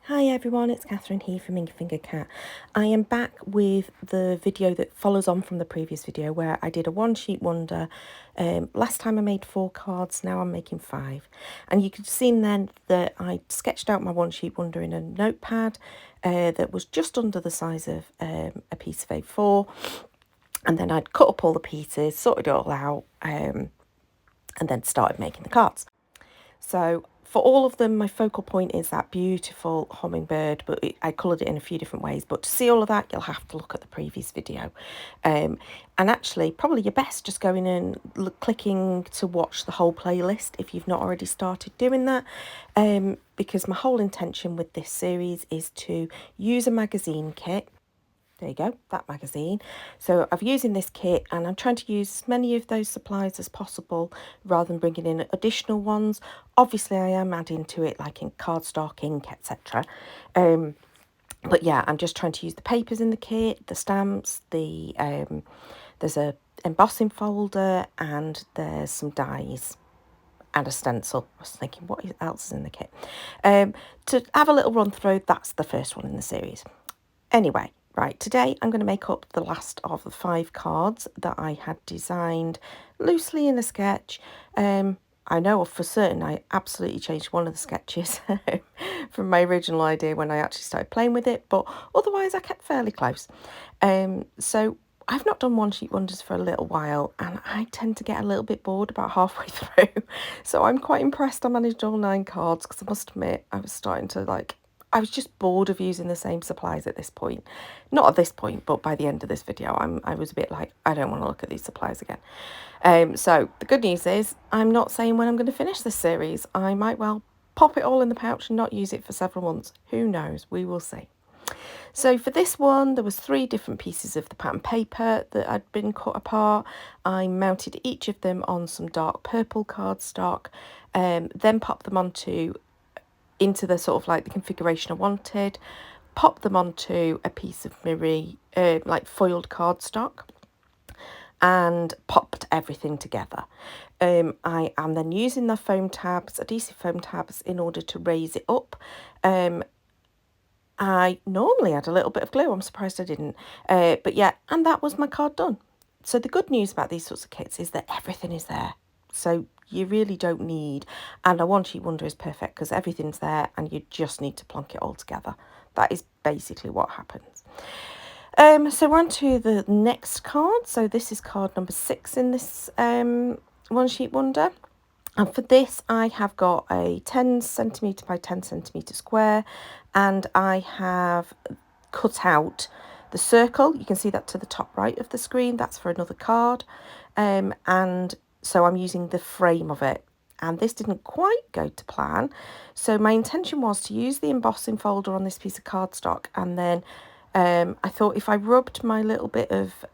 Hi everyone, it's Catherine here from Inky Finger Cat. I am back with the video that follows on from the previous video where I did a one sheet wonder. Last time I made 4 cards, now I'm making 5. And you could see then that I sketched out my one sheet wonder in a notepad that was just under the size of a piece of A4. And then I'd cut up all the pieces, sorted it all out, and then started making the cards. So for all of them, my focal point is that beautiful hummingbird, but I coloured it in a few different ways. But to see all of that, you'll have to look at the previous video. And actually, probably your best just going and clicking to watch the whole playlist if you've not already started doing that. Because my whole intention with this series is to use a magazine kit. There you go, that magazine. So I'm using this kit and I'm trying to use as many of those supplies as possible rather than bringing in additional ones. Obviously I am adding to it like in cardstock, ink, etc. But yeah, I'm just trying to use the papers in the kit, the stamps, there's a embossing folder and there's some dies and a stencil. I was thinking what else is in the kit? To have a little run through, that's the first one in the series. Anyway, right, today I'm going to make up the last of the 5 cards that I had designed loosely in a sketch. I know for certain I absolutely changed one of the sketches from my original idea when I actually started playing with it, but otherwise I kept fairly close. So I've not done one sheet wonders for a little while and I tend to get a little bit bored about halfway through. So I'm quite impressed I managed all 9 cards because I must admit I was starting to I was just bored of using the same supplies at this point. Not at this point, but by the end of this video, I was a bit like, I don't want to look at these supplies again. So the good news is I'm not saying when I'm going to finish this series. I might well pop it all in the pouch and not use it for several months. Who knows? We will see. So for this one, there was 3 different pieces of the pattern paper that had been cut apart. I mounted each of them on some dark purple cardstock, then popped them into the sort of like the configuration I wanted, pop them onto a piece of Miri, like foiled cardstock, and popped everything together. I am then using the foam tabs, adhesive foam tabs, in order to raise it up. I normally add a little bit of glue, I'm surprised I didn't. But yeah, and that was my card done. So the good news about these sorts of kits is that everything is there. So you really don't need, and a one sheet wonder is perfect because everything's there and you just need to plonk it all together. That is basically what happens. So we're on to the next card. So this is card number 6 in this one sheet wonder. And for this, I have got a 10 centimetre by 10 centimetre square, and I have cut out the circle. You can see that to the top right of the screen. That's for another card. And so I'm using the frame of it. And this didn't quite go to plan. So my intention was to use the embossing folder on this piece of cardstock. And then I thought if I rubbed my little bit of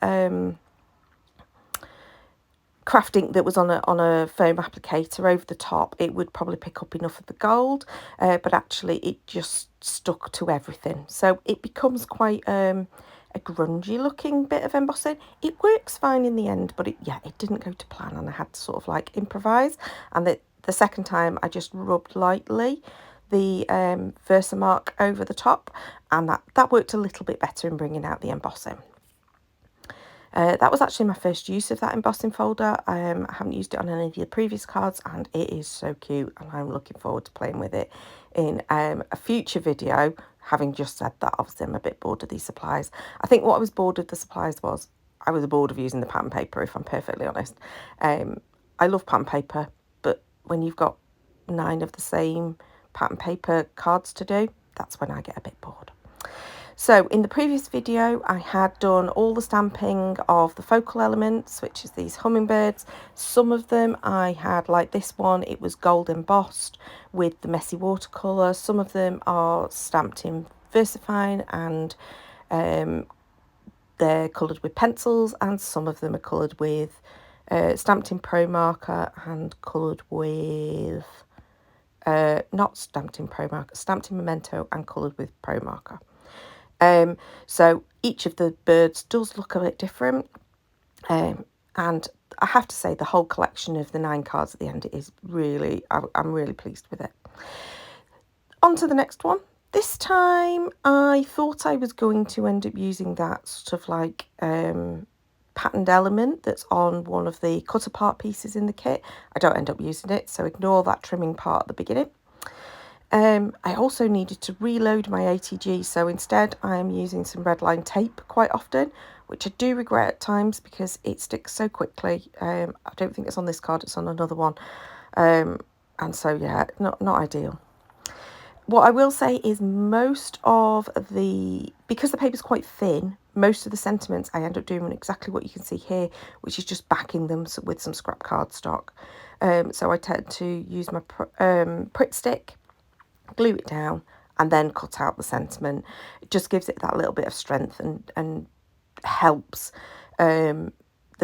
craft ink that was on a foam applicator over the top, it would probably pick up enough of the gold, but actually it just stuck to everything. So it becomes quite a grungy looking bit of embossing. It works fine in the end, but it didn't go to plan and I had to sort of like improvise. And the second time I just rubbed lightly the Versamark over the top, and that worked a little bit better in bringing out the embossing. That was actually my first use of that embossing folder. I haven't used it on any of the previous cards and it is so cute and I'm looking forward to playing with it in a future video. Having just said that, obviously I'm a bit bored of these supplies. I think what I was bored of the supplies was I was bored of using the pattern paper, if I'm perfectly honest. I love pattern paper, but when you've got 9 of the same pattern paper cards to do, that's when I get a bit bored. So in the previous video, I had done all the stamping of the focal elements, which is these hummingbirds. Some of them I had, like this one, it was gold embossed with the messy watercolour. Some of them are stamped in VersaFine and they're coloured with pencils, and some of them are coloured with, stamped in Pro Marker and coloured with, not stamped in Pro Marker, stamped in Memento and coloured with Pro Marker. So each of the birds does look a bit different, and I have to say the whole collection of the 9 cards at the end is really, I'm really pleased with it. On to the next one. This time I thought I was going to end up using that sort of like patterned element that's on one of the cut apart pieces in the kit. I don't end up using it, so ignore that trimming part at the beginning. I also needed to reload my ATG, so instead I am using some redline tape quite often, which I do regret at times because it sticks so quickly. I don't think it's on this card, it's on another one. And so yeah, not ideal. What I will say is because the paper's quite thin, most of the sentiments I end up doing exactly what you can see here, which is just backing them with some scrap cardstock. So I tend to use my Pritt stick, glue it down, and then cut out the sentiment. It just gives it that little bit of strength and helps the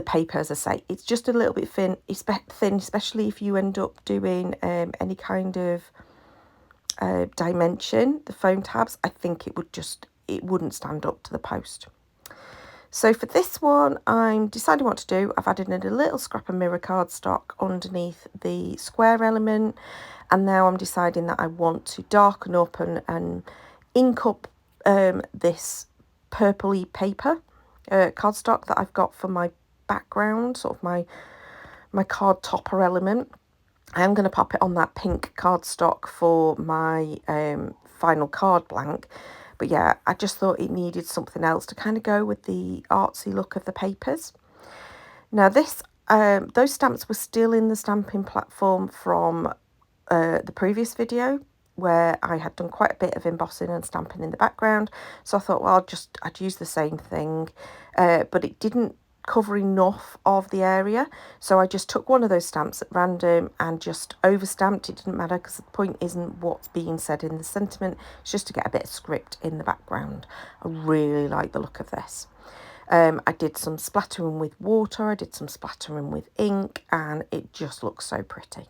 paper, as I say. It's just a little bit thin, especially if you end up doing any kind of dimension, the foam tabs. I think it wouldn't stand up to the post. So for this one, I'm deciding what to do. I've added in a little scrap of mirror cardstock underneath the square element, and now I'm deciding that I want to darken up and ink up this purpley paper cardstock that I've got for my background, sort of my card topper element. I am going to pop it on that pink cardstock for my final card blank. But yeah, I just thought it needed something else to kind of go with the artsy look of the papers. Now those stamps were still in the stamping platform from the previous video, where I had done quite a bit of embossing and stamping in the background. So I thought, well, I'd use the same thing, but it didn't cover enough of the area, so I just took one of those stamps at random and just overstamped. It didn't matter because the point isn't what's being said in the sentiment, it's just to get a bit of script in the background. I really like the look of this. I did some splattering with water, I did some splattering with ink, and it just looks so pretty.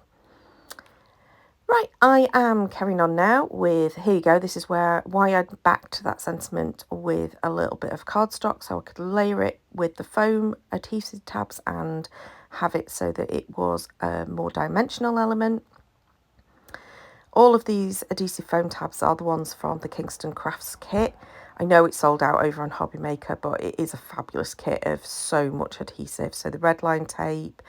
Right, I am carrying on now with, here you go, this is why I backed that sentiment with a little bit of cardstock so I could layer it with the foam adhesive tabs and have it so that it was a more dimensional element. All of these adhesive foam tabs are the ones from the Kingston Crafts kit. I know it's sold out over on Hobbymaker, but it is a fabulous kit of so much adhesive. So the redline tape,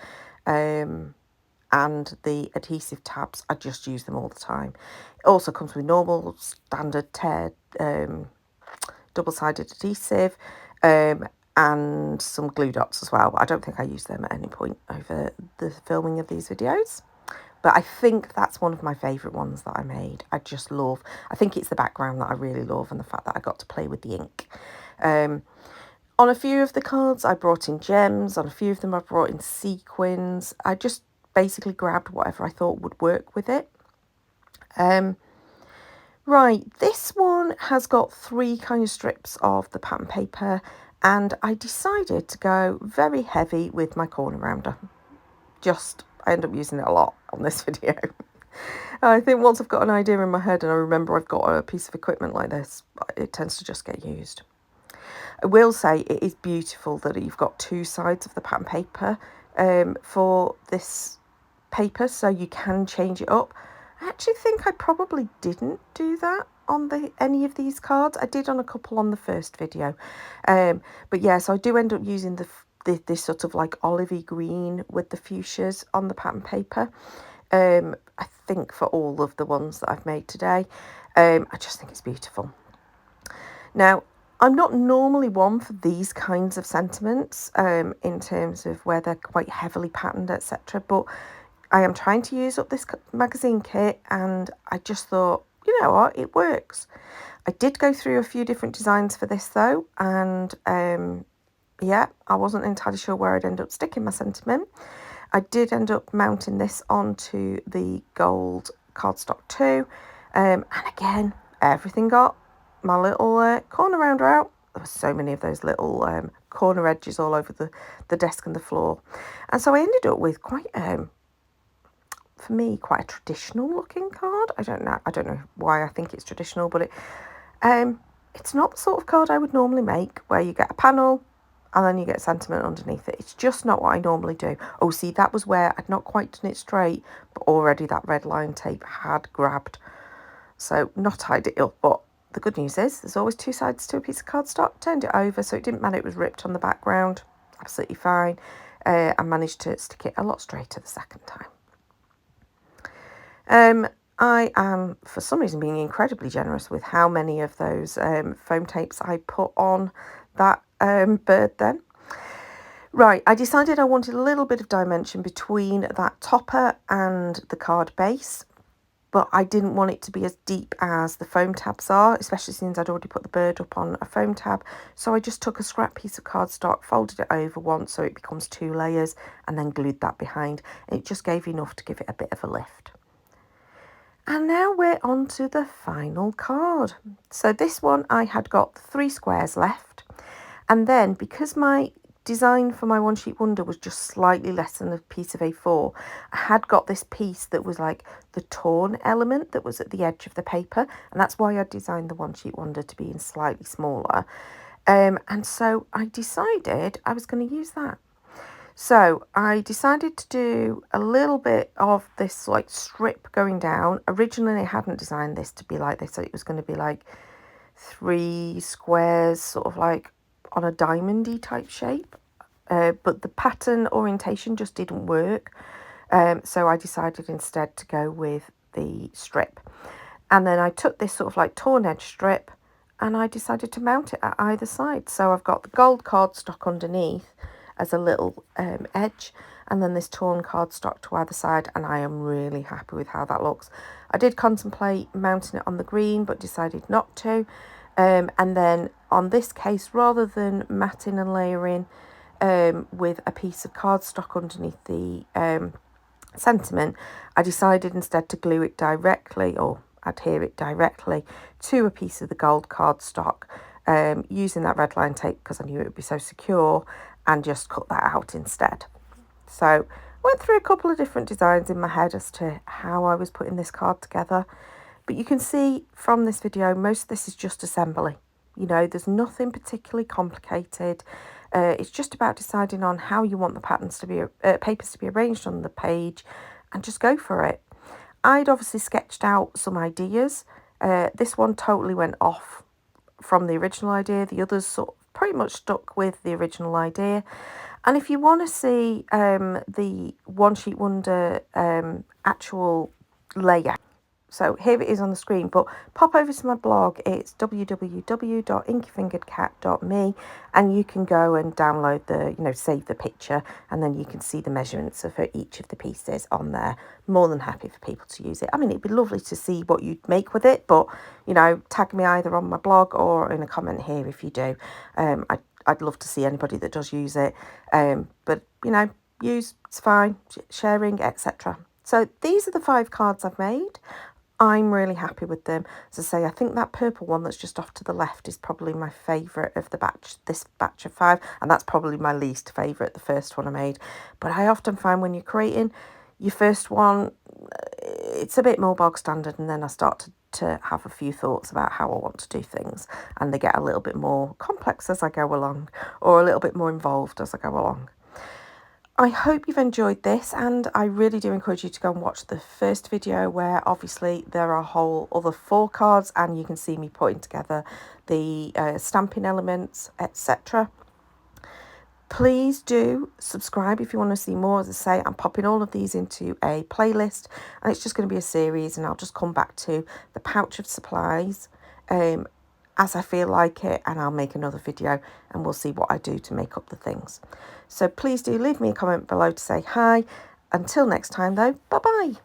and the adhesive tabs, I just use them all the time. It also comes with normal standard tear double-sided adhesive and some glue dots as well, but I don't think I use them at any point over the filming of these videos. But I think that's one of my favourite ones that I made. I just love, I think it's the background that I really love and the fact that I got to play with the ink. On a few of the cards I brought in gems, on a few of them I brought in sequins. I just basically grabbed whatever I thought would work with it. Right, this one has got 3 kind of strips of the pattern paper, and I decided to go very heavy with my corner rounder. I end up using it a lot on this video. I think once I've got an idea in my head and I remember I've got a piece of equipment like this, it tends to just get used. I will say it is beautiful that you've got 2 sides of the pattern paper for this paper, so you can change it up. I actually think I probably didn't do that on any of these cards. I did on a couple on the first video, but yeah, so I do end up using this sort of like olivey green with the fuchsias on the pattern paper. I think for all of the ones that I've made today, I just think it's beautiful. Now, I'm not normally one for these kinds of sentiments in terms of where they're quite heavily patterned, etc., but I am trying to use up this magazine kit, and I just thought, you know what, it works. I did go through a few different designs for this though, and yeah, I wasn't entirely sure where I'd end up sticking my sentiment. I did end up mounting this onto the gold cardstock too, and again, everything got my little corner rounder out. There were so many of those little corner edges all over the desk and the floor, and so I ended up with quite for me, quite a traditional looking card. I don't know why I think it's traditional, but it's not the sort of card I would normally make, where you get a panel and then you get sentiment underneath it. It's just not what I normally do. Oh, see, that was where I'd not quite done it straight, but already that red line tape had grabbed. So not ideal, but the good news is there's always two sides to a piece of cardstock. Turned it over, so it didn't matter, it was ripped on the background. Absolutely fine. I managed to stick it a lot straighter the second time. I am, for some reason, being incredibly generous with how many of those foam tapes I put on that bird then. Right, I decided I wanted a little bit of dimension between that topper and the card base, but I didn't want it to be as deep as the foam tabs are, especially since I'd already put the bird up on a foam tab. So I just took a scrap piece of cardstock, folded it over once so it becomes 2 layers, and then glued that behind. It just gave enough to give it a bit of a lift. And now we're on to the final card. So this one, I had got 3 squares left. And then because my design for my one sheet wonder was just slightly less than a piece of A4, I had got this piece that was like the torn element that was at the edge of the paper, and that's why I designed the one sheet wonder to be in slightly smaller. And so I decided I was going to use that. So I decided to do a little bit of this like strip going down. Originally I hadn't designed this to be like this, so it was going to be like 3 squares sort of like on a diamondy type shape, but the pattern orientation just didn't work, so I decided instead to go with the strip. And then I took this sort of like torn edge strip and I decided to mount it at either side. So I've got the gold cardstock underneath as a little edge, and then this torn cardstock to either side, and I am really happy with how that looks. I did contemplate mounting it on the green but decided not to. And then on this case, rather than matting and layering with a piece of cardstock underneath the sentiment, I decided instead to glue it directly, or adhere it directly to a piece of the gold cardstock, using that red line tape because I knew it would be so secure, and just cut that out instead. So went through a couple of different designs in my head as to how I was putting this card together. But you can see from this video, most of this is just assembly. You know, there's nothing particularly complicated. It's just about deciding on how you want the patterns to be, papers to be arranged on the page, and just go for it. I'd obviously sketched out some ideas. This one totally went off from the original idea. The others sort of pretty much stuck with the original idea. And if you want to see the One Sheet Wonder actual layout, so here it is on the screen, but pop over to my blog. It's www.inkyfingeredcat.me, and you can go and download the, save the picture, and then you can see the measurements for each of the pieces on there. More than happy for people to use it. I mean, it'd be lovely to see what you'd make with it, but, tag me either on my blog or in a comment here if you do. I'd love to see anybody that does use it. But, use, it's fine, sharing, etc. So these are the 5 cards I've made. I'm really happy with them. As I say, I think that purple one that's just off to the left is probably my favourite of the batch, this batch of 5, and that's probably my least favourite, the first one I made. But I often find when you're creating your first one, it's a bit more bog standard, and then I start to have a few thoughts about how I want to do things, and they get a little bit more complex as I go along, or a little bit more involved as I go along. I hope you've enjoyed this, and I really do encourage you to go and watch the first video where obviously there are a whole other 4 cards and you can see me putting together the stamping elements, etc. Please do subscribe if you want to see more. As I say, I'm popping all of these into a playlist, and it's just going to be a series, and I'll just come back to the pouch of supplies as I feel like it, and I'll make another video and we'll see what I do to make up the things. So please do leave me a comment below to say hi. Until next time though, bye bye.